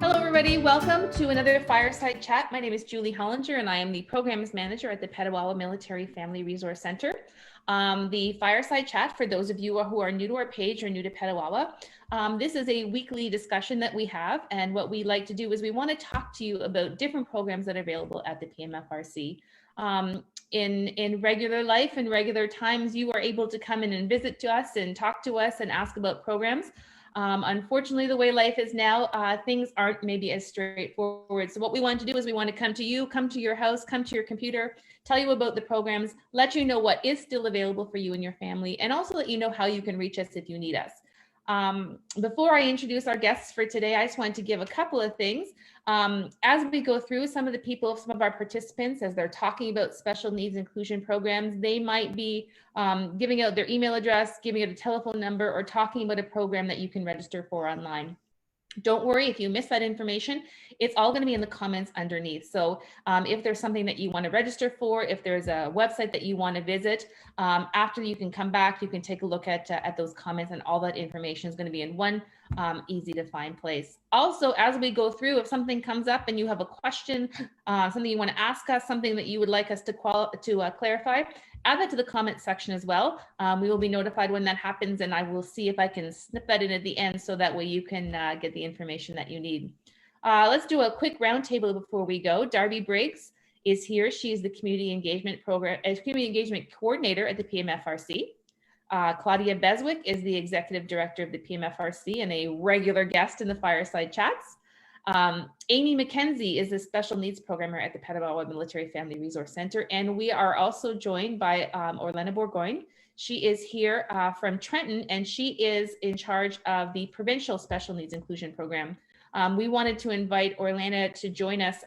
Hello, everybody. Welcome to another Fireside Chat. My name is Julie Hollinger, and I am the Programs Manager at the Petawawa Military Family Resource Center. The Fireside Chat, for those of you who are new to our page or new to Petawawa, this is a weekly discussion that we have. And what we like to do is we want to talk to you about different programs that are available at the PMFRC. In regular life and regular times, you are able to come in and visit to us and talk to us and ask about programs. Unfortunately, the way life is now, things aren't maybe as straightforward. So what we want to do is we want to come to you, come to your house, come to your computer, tell you about the programs, let you know what is still available for you and your family, and also let you know how you can reach us if you need us. Before I introduce our guests for today, I just wanted to give a couple of things. As we go through some of our participants, as they're talking about special needs inclusion programs, they might be giving out their email address, giving out a telephone number, or talking about a program that you can register for online. Don't worry if you miss that information, it's all going to be in the comments underneath. So if there's something that you want to register for, if there's a website that you want to visit, after you can come back, you can take a look at those comments, and all that information is going to be in one easy to find place. Also, as we go through, if something comes up and you have a question, something you want to ask us, something that you would like us to clarify, add that to the comment section as well. We will be notified when that happens, and I will see if I can snip that in at the end so that way you can get the information that you need. Let's do a quick roundtable before we go. Darby Briggs is here. She's the Community Engagement Coordinator at the PMFRC. Claudia Beswick is the Executive Director of the PMFRC and a regular guest in the Fireside Chats. Amy MacKenzie is a special needs programmer at the Petawawa Military Family Resource Center, and we are also joined by Orlana Bourgoin. She is here from Trenton, and she is in charge of the Provincial Special Needs Inclusion Program. We wanted to invite Orlana to join us.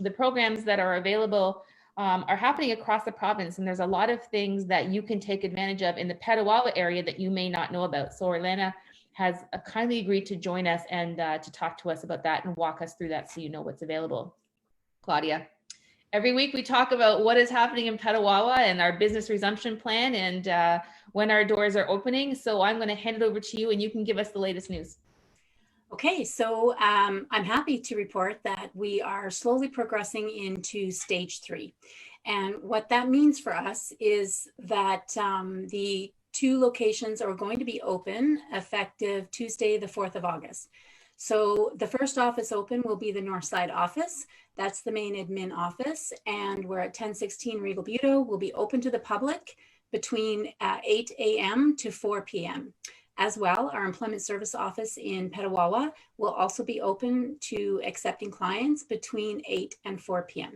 The programs that are available are happening across the province, and there's a lot of things that you can take advantage of in the Petawawa area that you may not know about. So Orlana has kindly agreed to join us and to talk to us about that and walk us through that so you know what's available. Claudia, every week we talk about what is happening in Petawawa and our business resumption plan and when our doors are opening. So I'm going to hand it over to you and you can give us the latest news. Okay, so I'm happy to report that we are slowly progressing into stage 3. And what that means for us is that the 2 locations are going to be open effective Tuesday, the 4th of August. So the first office open will be the Northside office. That's the main admin office. And we're at 1016 Regal Buto. Will be open to the public between 8 a.m. to 4 p.m. As well, our employment service office in Petawawa will also be open to accepting clients between 8 and 4 p.m.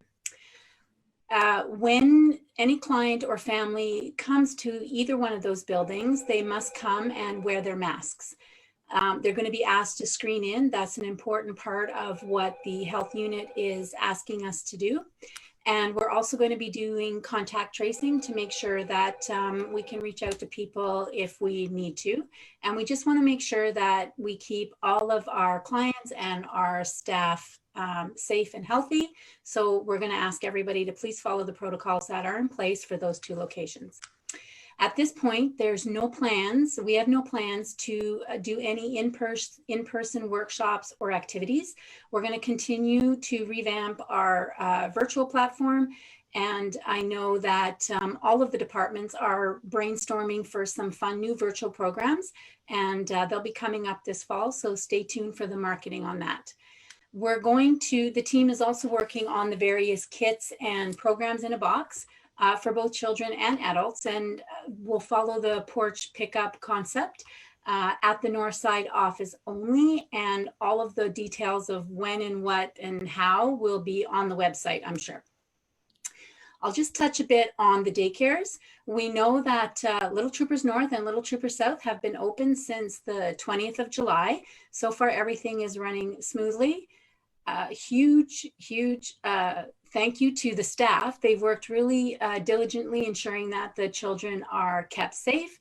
When any client or family comes to either one of those buildings, they must come and wear their masks. They're going to be asked to screen in. That's an important part of what the health unit is asking us to do. And we're also going to be doing contact tracing to make sure that we can reach out to people if we need to. And we just want to make sure that we keep all of our clients and our staff safe and healthy. So we're going to ask everybody to please follow the protocols that are in place for those 2 locations. At this point, there's no plans. We have no plans to do any in-person workshops or activities. We're going to continue to revamp our virtual platform. And I know that all of the departments are brainstorming for some fun new virtual programs, and they'll be coming up this fall. So stay tuned for the marketing on that. The team is also working on the various kits and programs in a box for both children and adults, and we'll follow the porch pickup concept at the Northside office only, and all of the details of when and what and how will be on the website, I'm sure. I'll just touch a bit on the daycares. We know that Little Troopers North and Little Troopers South have been open since the 20th of July. So far, everything is running smoothly. Huge thank you to the staff. They've worked really diligently ensuring that the children are kept safe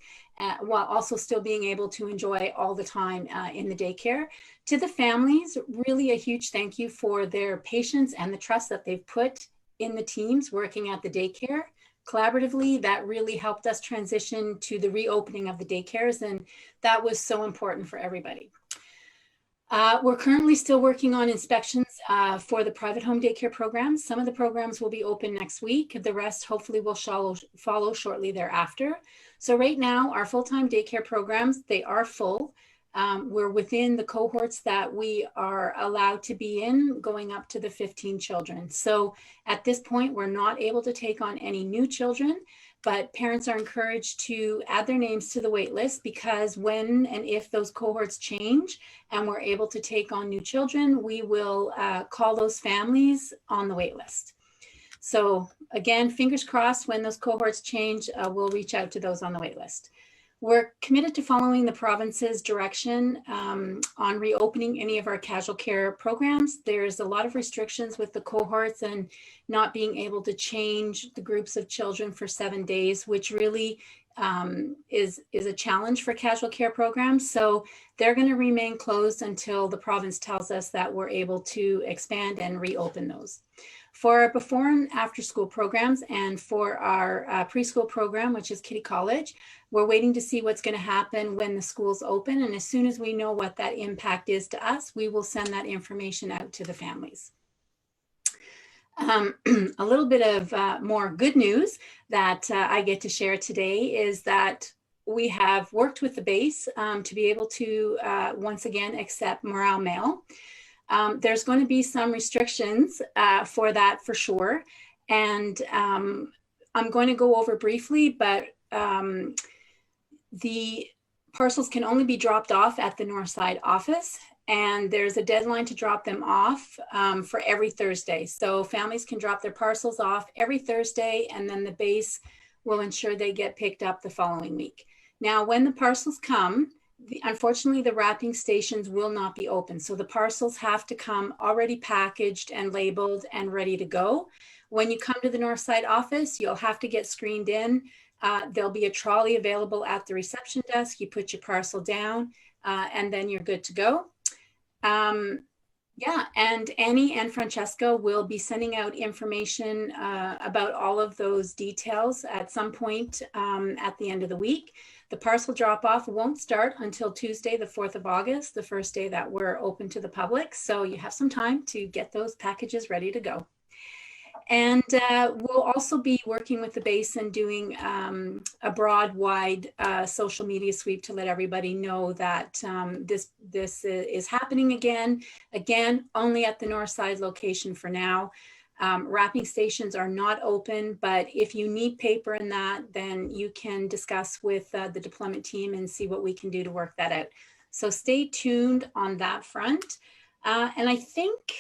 while also still being able to enjoy all the time in the daycare. To the families, really a huge thank you for their patience and the trust that they've put in the teams working at the daycare. Collaboratively, that really helped us transition to the reopening of the daycares, and that was so important for everybody. We're currently still working on inspections for the private home daycare programs. Some of the programs will be open next week. The rest hopefully will follow shortly thereafter. So right now, our full-time daycare programs, they are full. We're within the cohorts that we are allowed to be in, going up to the 15 children. So at this point, we're not able to take on any new children, but parents are encouraged to add their names to the wait list, because when and if those cohorts change and we're able to take on new children, we will call those families on the wait list. So again, fingers crossed, when those cohorts change, we'll reach out to those on the wait list. We're committed to following the province's direction on reopening any of our casual care programs. There's a lot of restrictions with the cohorts and not being able to change the groups of children for 7 days, which really is a challenge for casual care programs. So they're going to remain closed until the province tells us that we're able to expand and reopen those. For our before and after school programs and for our preschool program, which is Kitty College, we're waiting to see what's going to happen when the schools open. And as soon as we know what that impact is to us, we will send that information out to the families. A little bit of more good news that I get to share today is that we have worked with the base to be able to once again accept morale mail. There's going to be some restrictions for that for sure. And I'm going to go over briefly, but the parcels can only be dropped off at the Northside office. And there's a deadline to drop them off for every Thursday. So families can drop their parcels off every Thursday, and then the base will ensure they get picked up the following week. Now, when the parcels come, unfortunately, the wrapping stations will not be open. So the parcels have to come already packaged and labeled and ready to go. When you come to the Northside office, you'll have to get screened in. There'll be a trolley available at the reception desk. You put your parcel down and then you're good to go. Yeah, and Annie and Francesca will be sending out information about all of those details at some point at the end of the week. The parcel drop-off won't start until Tuesday, the 4th of August, the first day that we're open to the public. So you have some time to get those packages ready to go. And we'll also be working with the base and doing a broad, wide social media sweep to let everybody know that this is happening again, only at the Northside location for now. Wrapping stations are not open, but if you need paper in that, then you can discuss with the deployment team and see what we can do to work that out. So stay tuned on that front. And I think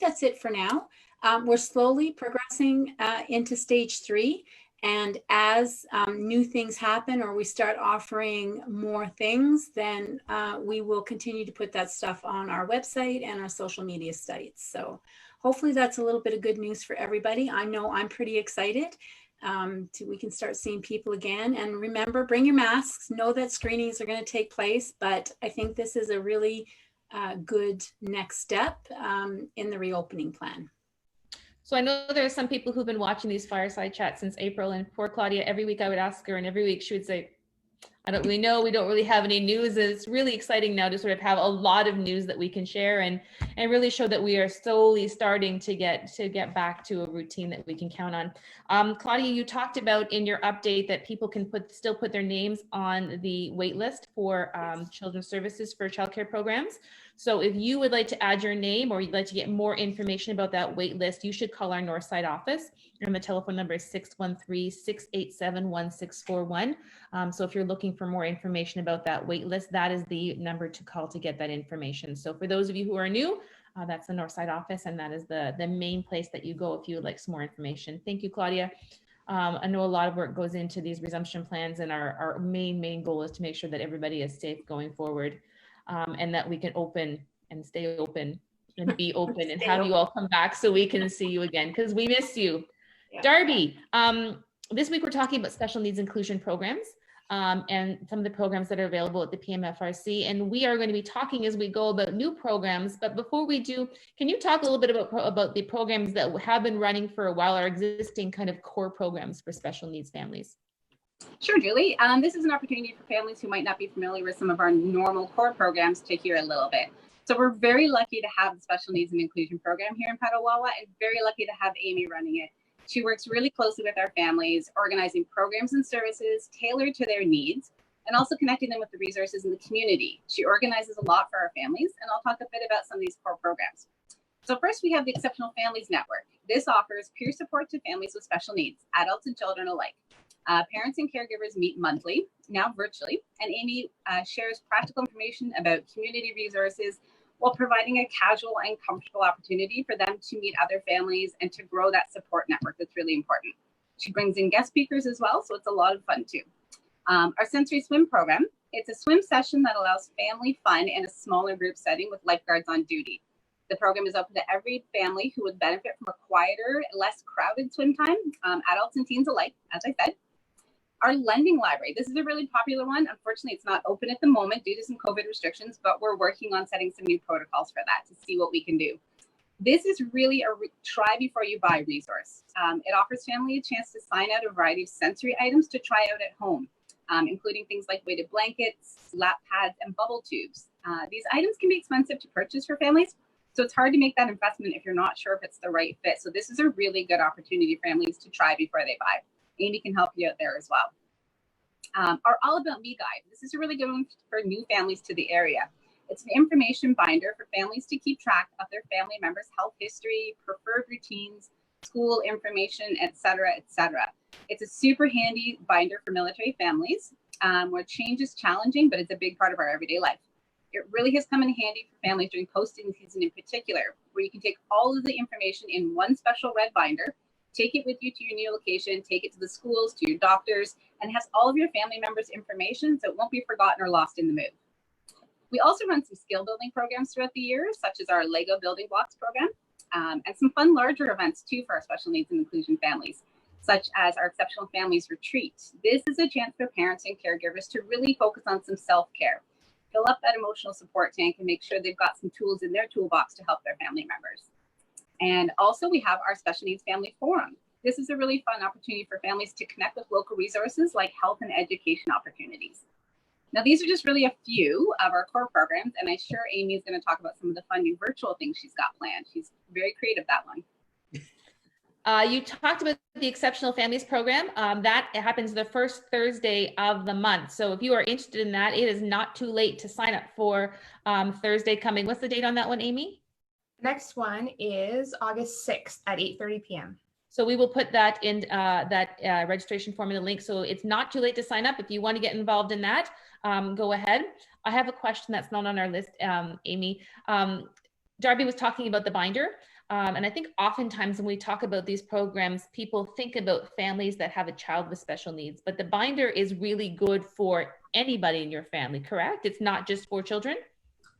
that's it for now. We're slowly progressing into stage 3. And as new things happen or we start offering more things, then we will continue to put that stuff on our website and our social media sites. So hopefully that's a little bit of good news for everybody. I know I'm pretty excited. We can start seeing people again. And remember, bring your masks. Know that screenings are going to take place, but I think this is a really good next step in the reopening plan. So I know there are some people who've been watching these fireside chats since April, and poor Claudia, every week I would ask her, and every week she would say, I don't really know, we don't really have any news. And it's really exciting now to sort of have a lot of news that we can share and really show that we are slowly starting to get back to a routine that we can count on. Claudia, you talked about in your update that people can still put their names on the wait list for children's services for childcare programs. So if you would like to add your name or you'd like to get more information about that wait list, you should call our Northside office. And the telephone number is 613-687-1641. So if you're looking for more information about that wait list, that is the number to call to get that information. So for those of you who are new, that's the Northside office, and that is the main place that you go if you would like some more information. Thank you, Claudia. I know a lot of work goes into these resumption plans, and our main goal is to make sure that everybody is safe going forward. And that we can open and stay open and be open and have you all come back so we can see you again, because we miss you. Yeah. Darby, this week we're talking about special needs inclusion programs and some of the programs that are available at the PMFRC. And we are going to be talking as we go about new programs. But before we do, can you talk a little bit about the programs that have been running for a while, our existing kind of core programs for special needs families? Sure, Julie. This is an opportunity for families who might not be familiar with some of our normal core programs to hear a little bit. So we're very lucky to have the Special Needs and Inclusion Program here in Petawawa, and very lucky to have Amy running it. She works really closely with our families, organizing programs and services tailored to their needs, and also connecting them with the resources in the community. She organizes a lot for our families, and I'll talk a bit about some of these core programs. So first, we have the Exceptional Families Network. This offers peer support to families with special needs, adults and children alike. Parents and caregivers meet monthly, now virtually, and Amy shares practical information about community resources while providing a casual and comfortable opportunity for them to meet other families and to grow that support network that's really important. She brings in guest speakers as well, so it's a lot of fun too. Our sensory swim program, it's a swim session that allows family fun in a smaller group setting with lifeguards on duty. The program is open to every family who would benefit from a quieter, less crowded swim time, adults and teens alike, as I said. Our lending library, this is a really popular one. Unfortunately, it's not open at the moment due to some COVID restrictions, but we're working on setting some new protocols for that to see what we can do. This is really a try before you buy resource. It offers family a chance to sign out a variety of sensory items to try out at home, including things like weighted blankets, lap pads, and bubble tubes. These items can be expensive to purchase for families, so it's hard to make that investment if you're not sure if it's the right fit. So this is a really good opportunity for families to try before they buy. Amy can help you out there as well. Our All About Me guide. This is a really good one for new families to the area. It's an information binder for families to keep track of their family members' health history, preferred routines, school information, etc., etc. It's a super handy binder for military families where change is challenging, but it's a big part of our everyday life. It really has come in handy for families during posting season in particular, where you can take all of the information in one special red binder, take it with you to your new location, take it to the schools, to your doctors, and has all of your family members' information so it won't be forgotten or lost in the move. We also run some skill building programs throughout the year, such as our Lego Building Blocks program, and some fun larger events too for our special needs and inclusion families, such as our Exceptional Families Retreat. This is a chance for parents and caregivers to really focus on some self-care, fill up that emotional support tank, and make sure they've got some tools in their toolbox to help their family members. And also we have our Special Needs Family Forum. This is a really fun opportunity for families to connect with local resources like health and education opportunities. Now, these are just really a few of our core programs, and I'm sure Amy is going to talk about some of the fun new virtual things she's got planned. She's very creative, that one. You talked about the Exceptional Families Program. That happens the first Thursday of the month. So if you are interested in that, it is not too late to sign up for Thursday coming. What's the date on that one, Amy? Next one is August 6th at 8:30 p.m. So we will put that in registration form in the link. So it's not too late to sign up. If you want to get involved in that, go ahead. I have a question that's not on our list, Amy. Darby was talking about the binder. And I think oftentimes when we talk about these programs, people think about families that have a child with special needs, but the binder is really good for anybody in your family, correct? It's not just for children?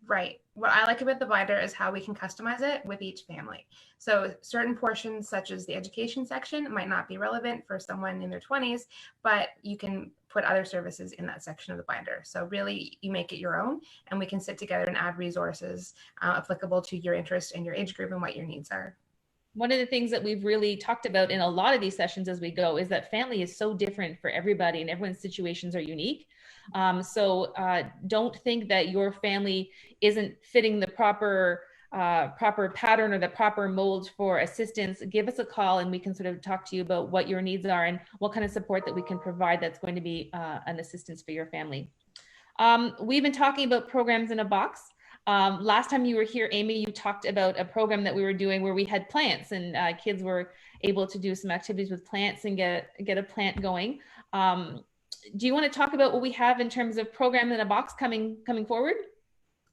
Right. What I like about the binder is how we can customize it with each family. So certain portions, such as the education section, might not be relevant for someone in their 20s, but you can put other services in that section of the binder. So really, you make it your own, and we can sit together and add resources applicable to your interest and your age group and what your needs are. One of the things that we've really talked about in a lot of these sessions as we go is that family is so different for everybody, and everyone's situations are unique. So don't think that your family isn't fitting the proper pattern or the proper mold for assistance. Give us a call and we can sort of talk to you about what your needs are and what kind of support that we can provide that's going to be an assistance for your family. We've been talking about programs in a box. Last time you were here, Amy, you talked about a program that we were doing where we had plants, and kids were able to do some activities with plants and get a plant going. Do you want to talk about what we have in terms of program in a box coming forward?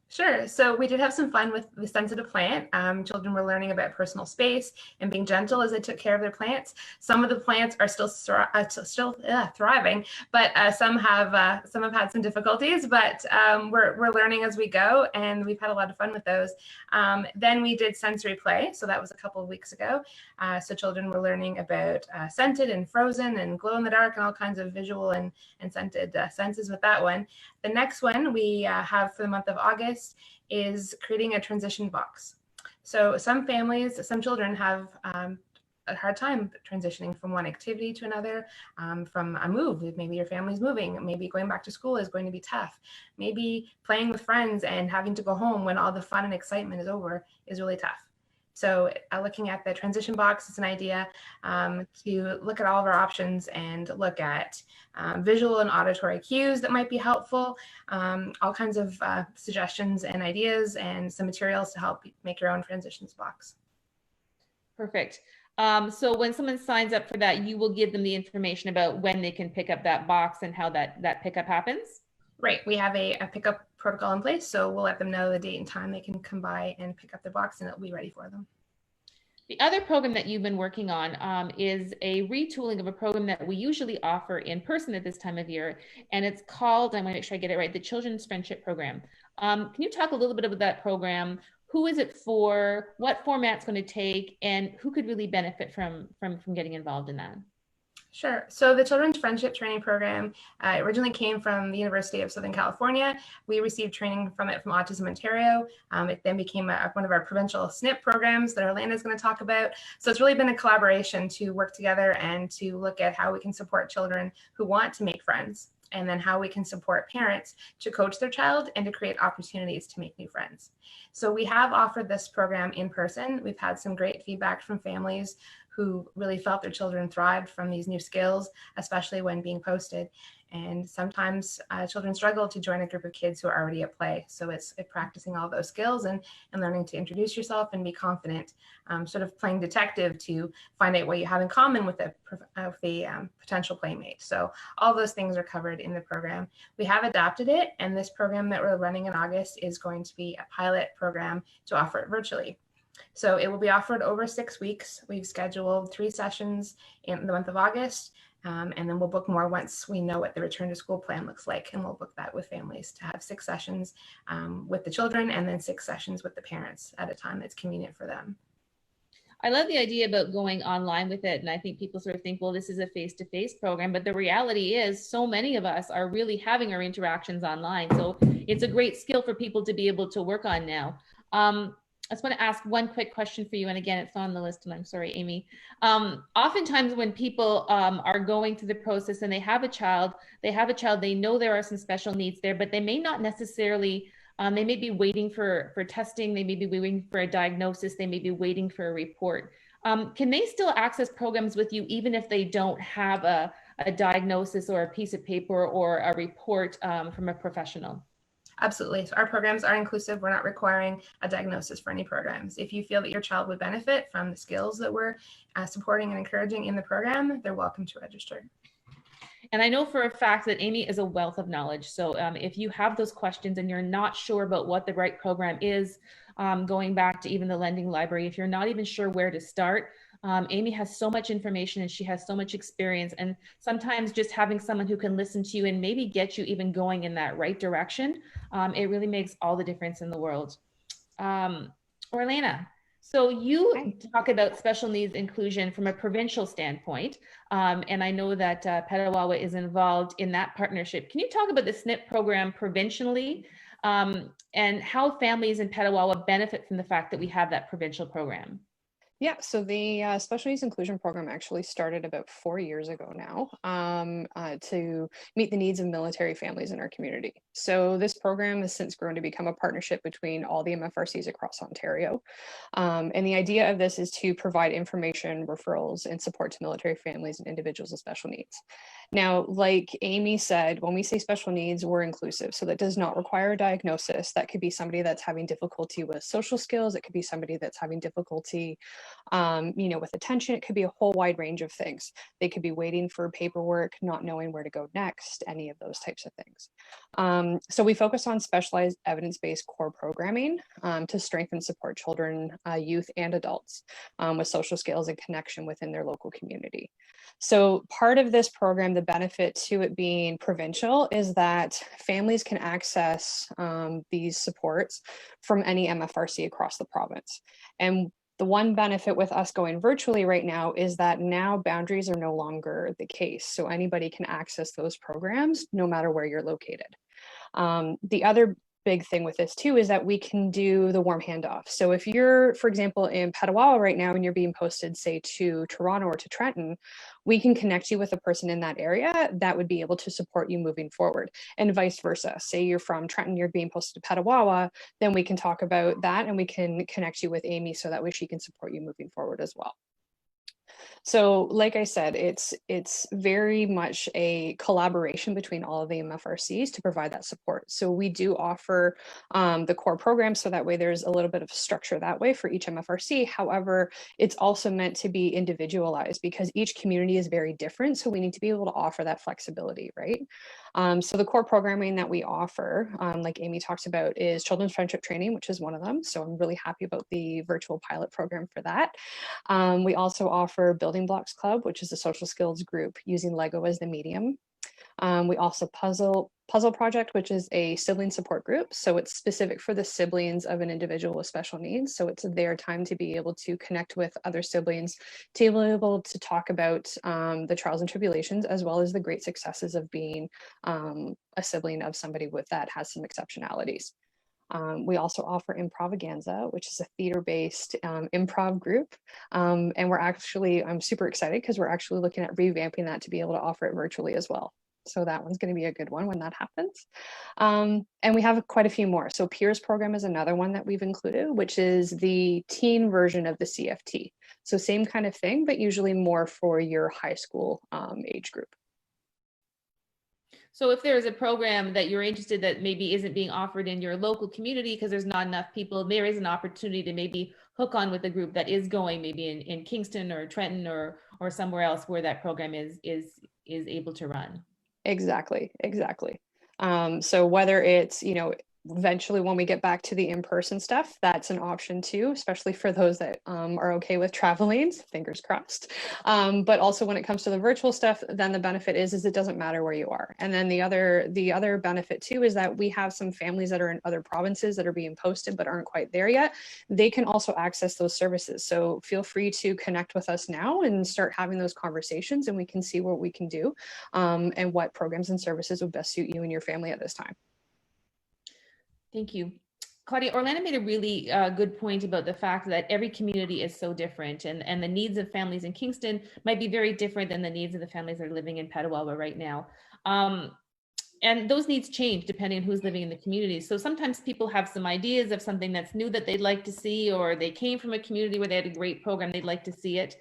Sure. So we did have some fun with the sensitive plant. Children were learning about personal space and being gentle as they took care of their plants. Some of the plants are still thriving, but some have had some difficulties. But we're learning as we go, and we've had a lot of fun with those. Then we did sensory play, so that was a couple of weeks ago. So children were learning about scented and frozen and glow in the dark and all kinds of visual and scented senses with that one. The next one we have for the month of August is creating a transition box. So some families, some children have a hard time transitioning from one activity to another, from a move. Maybe your family's moving, maybe going back to school is going to be tough. Maybe playing with friends and having to go home when all the fun and excitement is over is really tough. So looking at the transition box is an idea to look at all of our options and look at visual and auditory cues that might be helpful, all kinds of suggestions and ideas and some materials to help make your own transitions box. Perfect. So when someone signs up for that, you will give them the information about when they can pick up that box and how that pickup happens? Right. We have a pickup protocol in place, so we'll let them know the date and time they can come by and pick up their box, and it'll be ready for them. The other program that you've been working on is a retooling of a program that we usually offer in person at this time of year, and it's called, I want to make sure I get it right, the Children's Friendship Program. Can you talk a little bit about that program? Who is it for? What format it's going to take, and who could really benefit from getting involved in that? Sure. So the Children's Friendship Training Program originally came from the University of Southern California. We received training from it from Autism Ontario. It then became one of our provincial SNIP programs that Orlana is going to talk about. So it's really been a collaboration to work together and to look at how we can support children who want to make friends, and then how we can support parents to coach their child and to create opportunities to make new friends. So we have offered this program in person. We've had some great feedback from families who really felt their children thrived from these new skills, especially when being posted. And sometimes children struggle to join a group of kids who are already at play. So it's practicing all those skills and learning to introduce yourself and be confident, sort of playing detective to find out what you have in common with the potential playmate. So all those things are covered in the program. We have adapted it, and this program that we're running in August is going to be a pilot program to offer it virtually. So it will be offered over 6 weeks. We've scheduled 3 sessions in the month of August, and then we'll book more once we know what the return to school plan looks like, and we'll book that with families to have 6 sessions with the children, and then 6 sessions with the parents at a time that's convenient for them. I love the idea about going online with it. And I think people sort of think, well, this is a face-to-face program, but the reality is so many of us are really having our interactions online. So it's a great skill for people to be able to work on now. I just want to ask one quick question for you. And again, it's not on the list, and I'm sorry, Amy. Oftentimes when people are going through the process and they have a child, they know there are some special needs there, but they may not necessarily, they may be waiting for testing, they may be waiting for a diagnosis, they may be waiting for a report. Can they still access programs with you even if they don't have a diagnosis or a piece of paper or a report from a professional? Absolutely. So our programs are inclusive. We're not requiring a diagnosis for any programs. If you feel that your child would benefit from the skills that we're supporting and encouraging in the program, they're welcome to register. And I know for a fact that Amy is a wealth of knowledge. So if you have those questions and you're not sure about what the right program is, going back to even the lending library, if you're not even sure where to start, Amy has so much information and she has so much experience, and sometimes just having someone who can listen to you and maybe get you even going in that right direction, it really makes all the difference in the world. Orlana, so you talk about special needs inclusion from a provincial standpoint, and I know that Petawawa is involved in that partnership. Can you talk about the SNIP program provincially, and how families in Petawawa benefit from the fact that we have that provincial program? Yeah, so the Special Needs Inclusion Program actually started about 4 years ago now to meet the needs of military families in our community. So this program has since grown to become a partnership between all the MFRCs across Ontario. And the idea of this is to provide information, referrals, and support to military families and individuals with special needs. Now, like Amy said, when we say special needs, we're inclusive. So that does not require a diagnosis. That could be somebody that's having difficulty with social skills. It could be somebody that's having difficulty with attention. It could be a whole wide range of things. They could be waiting for paperwork, not knowing where to go next, any of those types of things. So we focus on specialized evidence-based core programming to strengthen and support children, youth, and adults with social skills and connection within their local community. So part of this program, the benefit to it being provincial, is that families can access these supports from any MFRC across the province. And the one benefit with us going virtually right now is that now boundaries are no longer the case. So anybody can access those programs no matter where you're located. The other big thing with this too is that we can do the warm handoff. So if you're, for example, in Petawawa right now and you're being posted, say, to Toronto or to Trenton, we can connect you with a person in that area that would be able to support you moving forward, and vice versa. Say you're from Trenton, you're being posted to Petawawa, then we can talk about that and we can connect you with Amy so that way she can support you moving forward as well. So like I said, it's very much a collaboration between all of the MFRCs to provide that support. So we do offer the core program, so that way there's a little bit of structure that way for each MFRC. However, it's also meant to be individualized because each community is very different. So we need to be able to offer that flexibility, right? So the core programming that we offer, like Amy talks about, is children's friendship training, which is one of them. So I'm really happy about the virtual pilot program for that. We also offer Building Blocks Club, which is a social skills group using Lego as the medium. We also Puzzle Project, which is a sibling support group. So it's specific for the siblings of an individual with special needs. So it's their time to be able to connect with other siblings, to be able to talk about the trials and tribulations, as well as the great successes of being a sibling of somebody with that has some exceptionalities. We also offer Improvaganza, which is a theater-based improv group. And I'm super excited because we're actually looking at revamping that to be able to offer it virtually as well. So that one's going to be a good one when that happens. And we have quite a few more. So Peers program is another one that we've included, which is the teen version of the CFT. So same kind of thing, but usually more for your high school age group. So if there's a program that you're interested that maybe isn't being offered in your local community because there's not enough people, there is an opportunity to maybe hook on with a group that is going maybe in Kingston or Trenton or somewhere else where that program is able to run. Exactly. So whether it's, eventually when we get back to the in-person stuff, that's an option too, especially for those that are okay with traveling, fingers crossed. But also when it comes to the virtual stuff, then the benefit is it doesn't matter where you are. And then the other benefit too is that we have some families that are in other provinces that are being posted but aren't quite there yet. They can also access those services. So feel free to connect with us now and start having those conversations, and we can see what we can do and what programs and services would best suit you and your family at this time. Thank you. Claudia, Orlana made a really good point about the fact that every community is so different, and the needs of families in Kingston might be very different than the needs of the families that are living in Petawawa right now. And those needs change depending on who's living in the community. So sometimes people have some ideas of something that's new that they'd like to see, or they came from a community where they had a great program, they'd like to see it.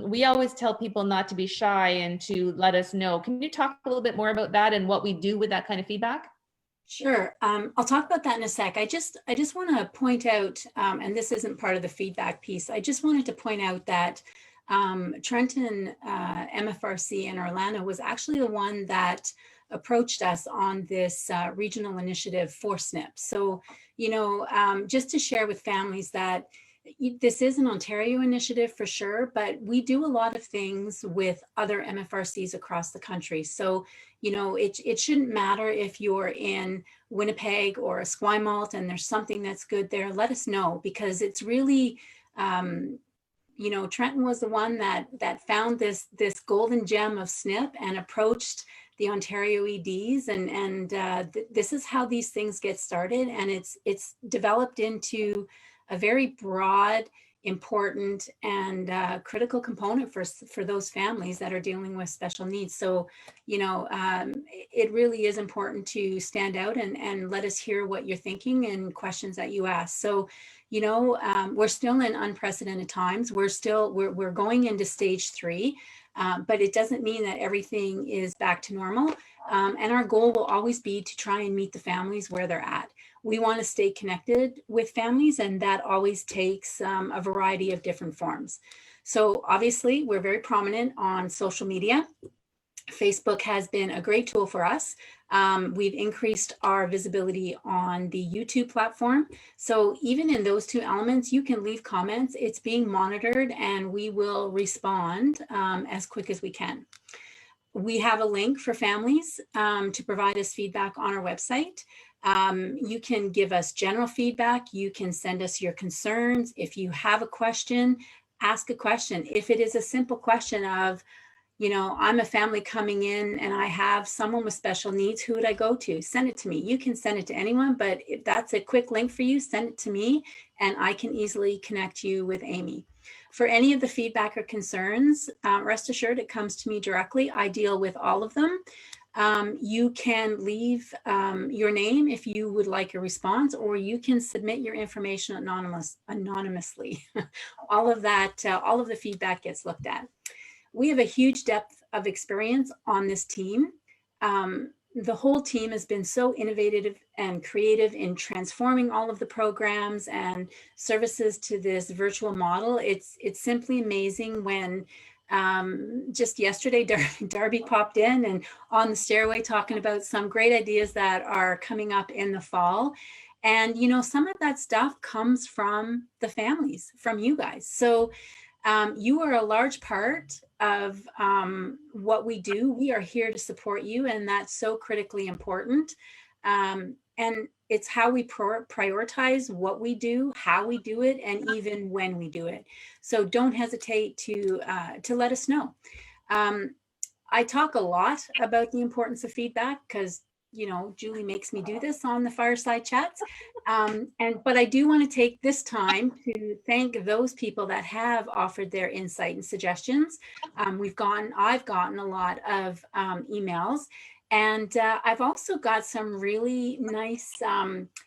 We always tell people not to be shy and to let us know. Can you talk a little bit more about that and what we do with that kind of feedback? Sure. I'll talk about that in a sec. I just want to point out, and this isn't part of the feedback piece, I just wanted to point out that Trenton MFRC and Orlana was actually the one that approached us on this regional initiative for SNIP. So, just to share with families that this is an Ontario initiative for sure, but we do a lot of things with other MFRCs across the country. So, it shouldn't matter if you're in Winnipeg or Esquimalt and there's something that's good there, let us know, because it's really, Trenton was the one that found this golden gem of SNIP and approached the Ontario EDs, and this is how these things get started, and it's developed into a very broad, important, and critical component for those families that are dealing with special needs. So, it really is important to stand out and let us hear what you're thinking and questions that you ask. So, we're still in unprecedented times. We're going into stage 3, but it doesn't mean that everything is back to normal. And our goal will always be to try and meet the families where they're at. We want to stay connected with families, and that always takes a variety of different forms. So obviously, we're very prominent on social media. Facebook has been a great tool for us. We've increased our visibility on the YouTube platform. So even in those two elements, you can leave comments. It's being monitored, and we will respond as quick as we can. We have a link for families to provide us feedback on our website. You can give us general feedback. You can send us your concerns. If you have a question, ask a question. If it is a simple question of, you know, I'm a family coming in and I have someone with special needs. Who would I go to? Send it to me. You can send it to anyone, but if that's a quick link for you, send it to me and I can easily connect you with Amy. For any of the feedback or concerns, rest assured it comes to me directly. I deal with all of them. You can leave your name if you would like a response, or you can submit your information anonymously. All of that, all of the feedback gets looked at. We have a huge depth of experience on this team. The whole team has been so innovative and creative in transforming all of the programs and services to this virtual model. It's simply amazing when just yesterday, Darby popped in and on the stairway talking about some great ideas that are coming up in the fall. And, you know, some of that stuff comes from the families, from you guys. So you are a large part of what we do. We are here to support you, and that's so critically important. And it's how we prioritize what we do, how we do it, and even when we do it. So don't hesitate to let us know. I talk a lot about the importance of feedback because, you know, Julie makes me do this on the fireside chats. But I do want to take this time to thank those people that have offered their insight and suggestions. I've gotten a lot of emails, and I've also got some really nice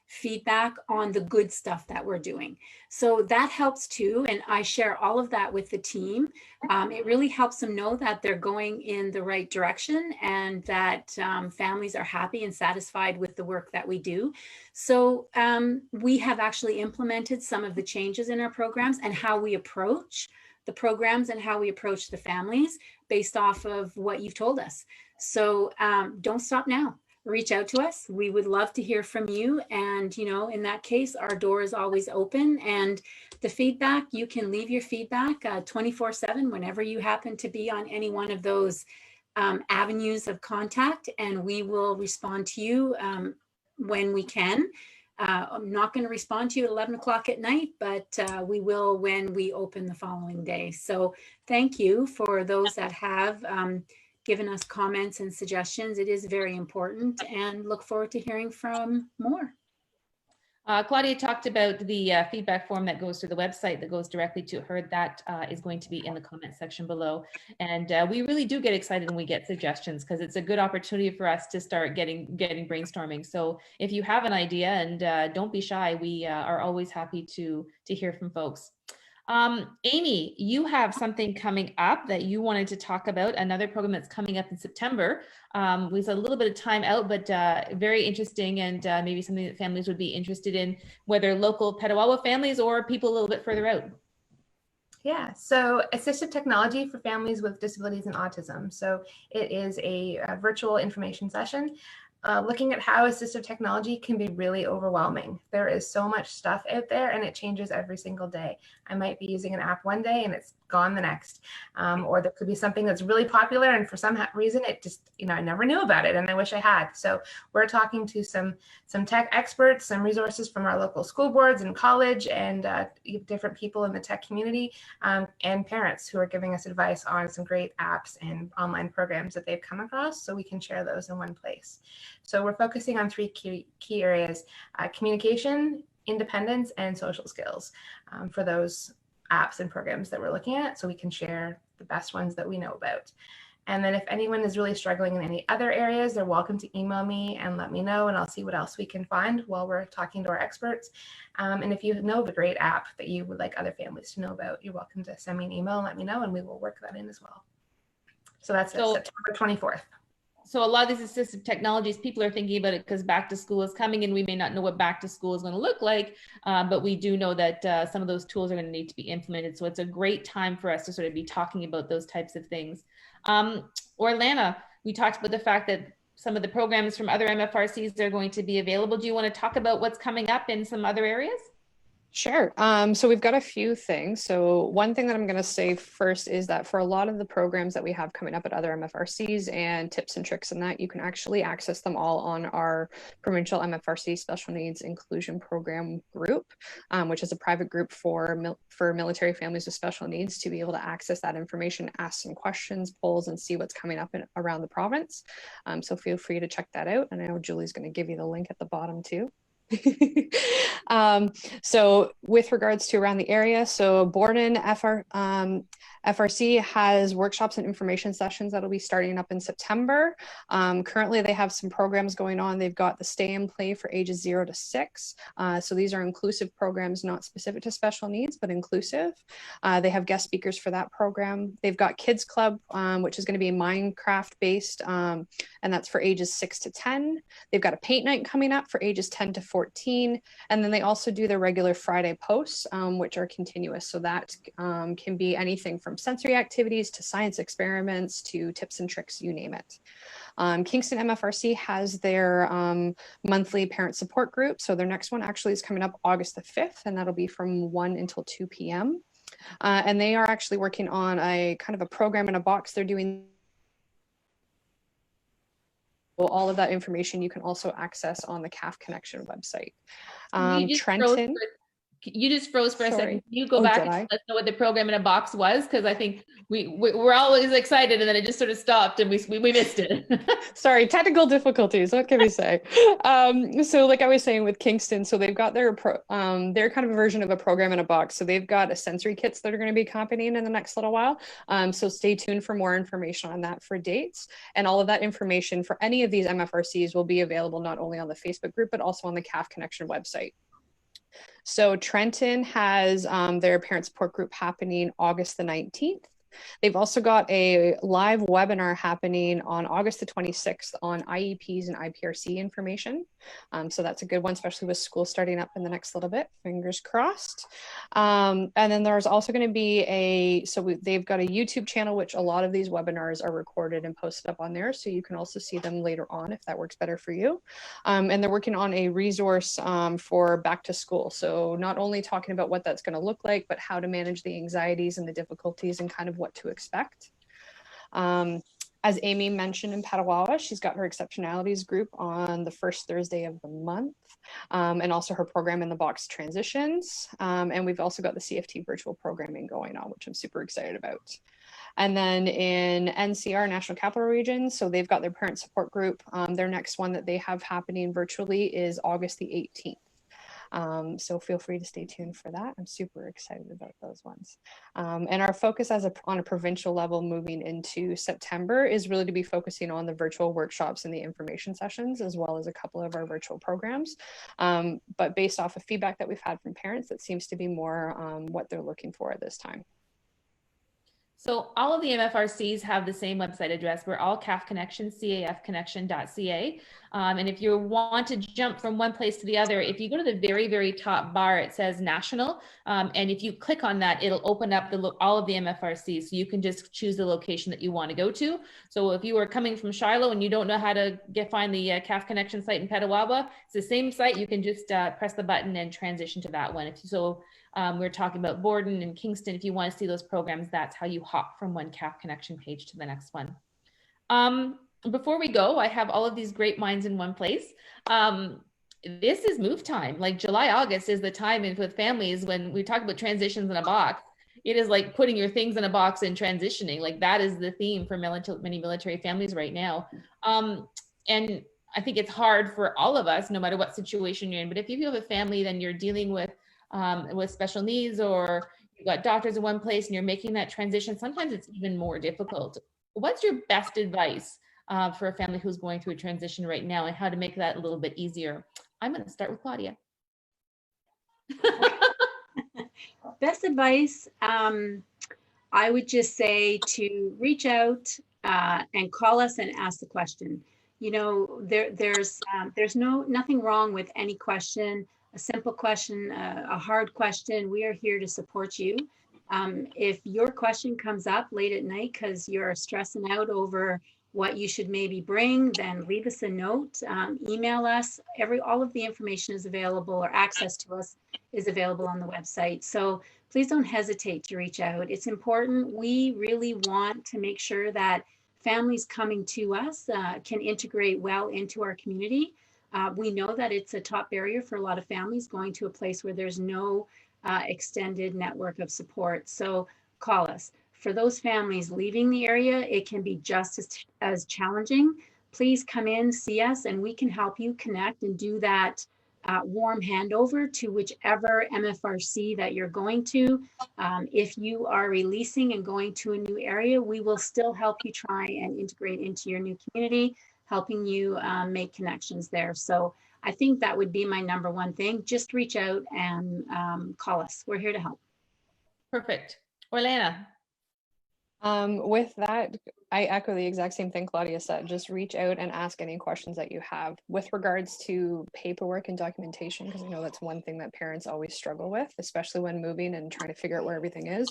feedback on the good stuff that we're doing. So that helps too. And I share all of that with the team. It really helps them know that they're going in the right direction and that families are happy and satisfied with the work that we do. So we have actually implemented some of the changes in our programs and how we approach the programs and how we approach the families based off of what you've told us. So don't stop now. Reach out to us. We would love to hear from you. And, you know, in that case, our door is always open. And the feedback, you can leave your feedback 24/7 whenever you happen to be on any one of those avenues of contact. And we will respond to you when we can. I'm not going to respond to you at 11 o'clock at night, but we will when we open the following day. So thank you for those that have given us comments and suggestions. It is very important, and look forward to hearing from more. Claudia talked about the feedback form that goes to the website that goes directly to her. That is going to be in the comment section below. And we really do get excited when we get suggestions because it's a good opportunity for us to start getting brainstorming. So if you have an idea, and don't be shy, we are always happy to hear from folks. Amy, you have something coming up that you wanted to talk about, another program that's coming up in September. With a little bit of time out, but very interesting, and maybe something that families would be interested in, whether local Petawawa families or people a little bit further out. Yeah, so Assistive Technology for Families with Disabilities and Autism. So it is a virtual information session looking at how assistive technology can be really overwhelming. There is so much stuff out there and it changes every single day. I might be using an app one day and it's gone the next. Or there could be something that's really popular and for some reason it just, you know, I never knew about it and I wish I had. So we're talking to some tech experts, some resources from our local school boards and college, and different people in the tech community, and parents who are giving us advice on some great apps and online programs that they've come across, so we can share those in one place. So we're focusing on three key areas: communication, independence, and social skills for those apps and programs that we're looking at, so we can share the best ones that we know about. And then if anyone is really struggling in any other areas, they're welcome to email me and let me know, and I'll see what else we can find while we're talking to our experts. And if you know of a great app that you would like other families to know about, you're welcome to send me an email and let me know, and we will work that in as well. So that's September 24th. So a lot of these assistive technologies, people are thinking about it because back to school is coming and we may not know what back to school is going to look like, but we do know that some of those tools are going to need to be implemented. So it's a great time for us to sort of be talking about those types of things. Orlana, we talked about the fact that some of the programs from other MFRCs are going to be available. Do you want to talk about what's coming up in some other areas? Sure. So we've got a few things. So one thing that I'm going to say first is that for a lot of the programs that we have coming up at other MFRCs and tips and tricks and that, you can actually access them all on our Provincial MFRC Special Needs Inclusion Program group, which is a private group for military families with special needs to be able to access that information, ask some questions, polls, and see what's coming up around the province. So feel free to check that out. And I know Julie's going to give you the link at the bottom too. So with regards to around the area, so Borden FRC has workshops and information sessions that'll be starting up in September. Currently they have some programs going on. They've got the Stay and Play for ages 0 to 6. So these are inclusive programs, not specific to special needs, but inclusive. They have guest speakers for that program. They've got Kids Club, which is going to be Minecraft based, and that's for ages 6 to 10. They've got a paint night coming up for ages 10 to 14. And then they also do their regular Friday posts, which are continuous. So that can be anything from sensory activities to science experiments to tips and tricks, you name it. Kingston MFRC has their monthly parent support group. So their next one actually is coming up August the 5th, and that'll be from 1 until 2 p.m. And they are actually working on a kind of a program in a box. They're doing all of that information you can also access on the CAF Connection website. Trenton. You just froze for a second. Can you go Oh, back did and I? let us know what the program in a box was? Because I think we're always excited and then it just sort of stopped and we missed it. Sorry, technical difficulties. What can we say? So like I was saying with Kingston, so they've got their kind of a version of a program in a box. So they've got a sensory kits that are going to be accompanying in the next little while. So stay tuned for more information on that for dates. And all of that information for any of these MFRCs will be available not only on the Facebook group, but also on the CAF Connection website. So Trenton has their parent support group happening August the 19th. They've also got a live webinar happening on August the 26th on IEPs and IPRC information. So that's a good one, especially with school starting up in the next little bit, fingers crossed. And then there's also going to be they've got a YouTube channel, which a lot of these webinars are recorded and posted up on there. So you can also see them later on if that works better for you. And they're working on a resource for back to school. So not only talking about what that's going to look like, but how to manage the anxieties and the difficulties and kind of what to expect. As Amy mentioned in Petawawa, she's got her exceptionalities group on the first Thursday of the month, and also her program in the box transitions. And we've also got the CFT virtual programming going on, which I'm super excited about. And then in NCR, National Capital Region, so they've got their parent support group. Their next one that they have happening virtually is August the 18th. So feel free to stay tuned for that. I'm super excited about those ones. And our focus on a provincial level moving into September is really to be focusing on the virtual workshops and the information sessions, as well as a couple of our virtual programs. But based off of feedback that we've had from parents, that seems to be more what they're looking for at this time. So all of the MFRCs have the same website address. We're all CAF Connection, cafconnection.ca. And if you want to jump from one place to the other, if you go to the very, very top bar, it says national. And if you click on that, it'll open up all of the MFRCs. So you can just choose the location that you want to go to. So if you are coming from Shiloh and you don't know how to find the CAF Connection site in Petawawa, it's the same site. You can just press the button and transition to that one. We're talking about Borden and Kingston. If you want to see those programs, that's how you hop from one CAF Connection page to the next one. Before we go, I have all of these great minds in one place. This is move time. Like July, August is the time with families when we talk about transitions in a box. It is like putting your things in a box and transitioning. Like that is the theme for many military families right now. And I think it's hard for all of us, no matter what situation you're in. But if you have a family, then you're dealing with special needs, or you've got doctors in one place and you're making that transition, sometimes it's even more difficult. What's your best advice for a family who's going through a transition right now and how to make that a little bit easier? I'm going to start with Claudia. Best advice, I would just say to reach out and call us and ask the question. You know, there's nothing wrong with any question. A simple question, a hard question, we are here to support you. If your question comes up late at night because you're stressing out over what you should maybe bring, then leave us a note, email us. All of the information is available, or access to us is available on the website. So please don't hesitate to reach out. It's important. We really want to make sure that families coming to us can integrate well into our community. We know that it's a top barrier for a lot of families going to a place where there's no extended network of support. So call us. For those families leaving the area, it can be just as challenging. Please come in, see us, and we can help you connect and do that warm handover to whichever MFRC that you're going to. If you are releasing and going to a new area, we will still help you try and integrate into your new community, helping you make connections there. So I think that would be my number one thing. Just reach out and call us. We're here to help. Perfect. Orlana. With that, I echo the exact same thing Claudia said. Just reach out and ask any questions that you have with regards to paperwork and documentation, because I know that's one thing that parents always struggle with, especially when moving and trying to figure out where everything is.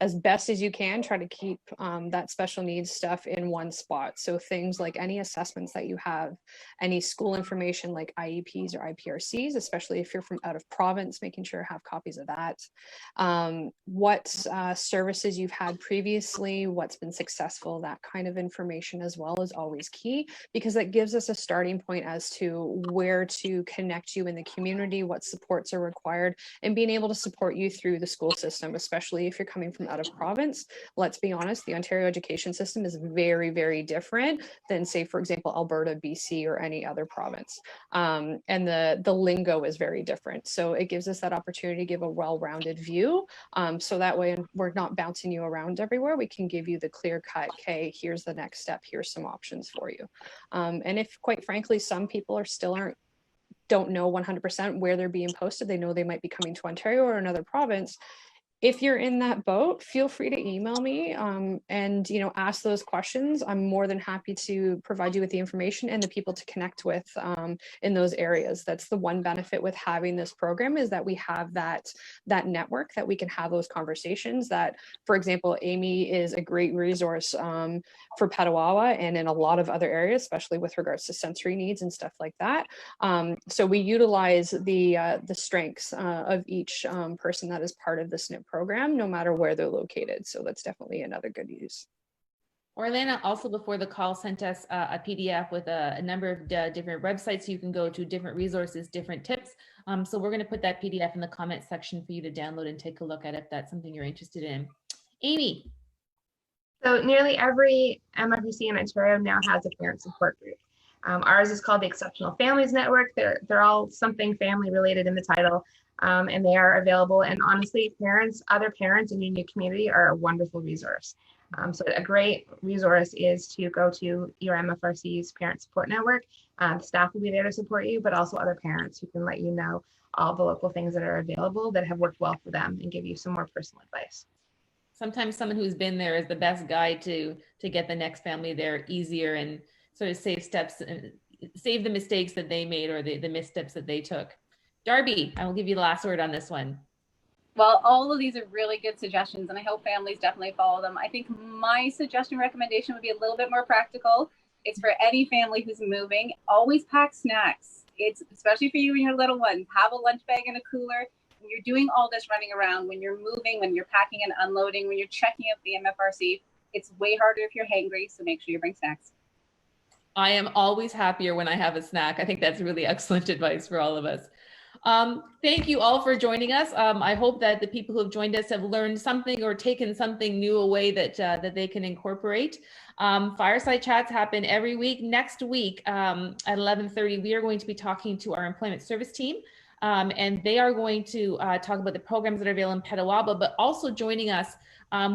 As best as you can, try to keep that special needs stuff in one spot. So things like any assessments that you have, any school information like IEPs or IPRCs, especially if you're from out of province, making sure you have copies of that. What services you've had previously, what's been successful, that kind of information as well is always key, because that gives us a starting point as to where to connect you in the community, what supports are required, and being able to support you through the school system, especially if you're coming from out of province. Let's be honest, the Ontario education system is very, very different than, say, for example, Alberta, BC, or any other province. And the lingo is very different. So it gives us that opportunity to give a well-rounded view. So that way we're not bouncing you around everywhere. We can give you the clear cut, okay, here's the next step, here's some options for you. And if, quite frankly, some people don't know 100% where they're being posted, they know they might be coming to Ontario or another province. If you're in that boat, feel free to email me and ask those questions. I'm more than happy to provide you with the information and the people to connect with in those areas. That's the one benefit with having this program, is that we have that network that we can have those conversations. That, for example, Amy is a great resource for Petawawa and in a lot of other areas, especially with regards to sensory needs and stuff like that. So we utilize the strengths of each person that is part of the SNIP program, no matter where they're located. So that's definitely another good use. Orlana also, before the call, sent us a PDF with a number of different websites you can go to, different resources, different tips. So we're going to put that PDF in the comment section for you to download and take a look at if that's something you're interested in. Amy. So nearly every MFRC in Ontario now has a parent support group. Ours is called the Exceptional Families Network. They're all something family related in the title. And they are available. And honestly, other parents in your new community are a wonderful resource. So a great resource is to go to your MFRC's parent support network. The staff will be there to support you, but also other parents who can let you know all the local things that are available that have worked well for them and give you some more personal advice. Sometimes someone who's been there is the best guide to get the next family there easier and sort of save the mistakes that they made or the missteps that they took. Darby, I will give you the last word on this one. Well, all of these are really good suggestions, and I hope families definitely follow them. I think my suggestion recommendation would be a little bit more practical. It's for any family who's moving, always pack snacks. It's especially for you and your little one. Have a lunch bag and a cooler. When you're doing all this running around, when you're moving, when you're packing and unloading, when you're checking out the MFRC, it's way harder if you're hangry, so make sure you bring snacks. I am always happier when I have a snack. I think that's really excellent advice for all of us. Thank you all for joining us. I hope that the people who have joined us have learned something or taken something new away that they can incorporate. Fireside chats happen every week. Next week at 11:30, we are going to be talking to our employment service team. And they are going to talk about the programs that are available in Petawawa, but also joining us,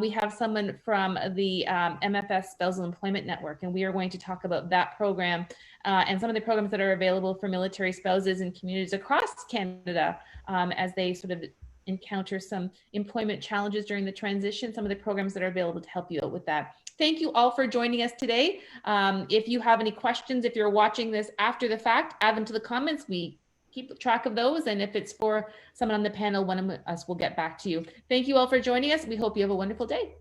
we have someone from the MFS Spousal Employment Network, and we are going to talk about that program and some of the programs that are available for military spouses in communities across Canada as they sort of encounter some employment challenges during the transition, some of the programs that are available to help you out with that. Thank you all for joining us today. If you have any questions, if you're watching this after the fact, add them to the comments. We keep track of those. And if it's for someone on the panel, one of us will get back to you. Thank you all for joining us. We hope you have a wonderful day.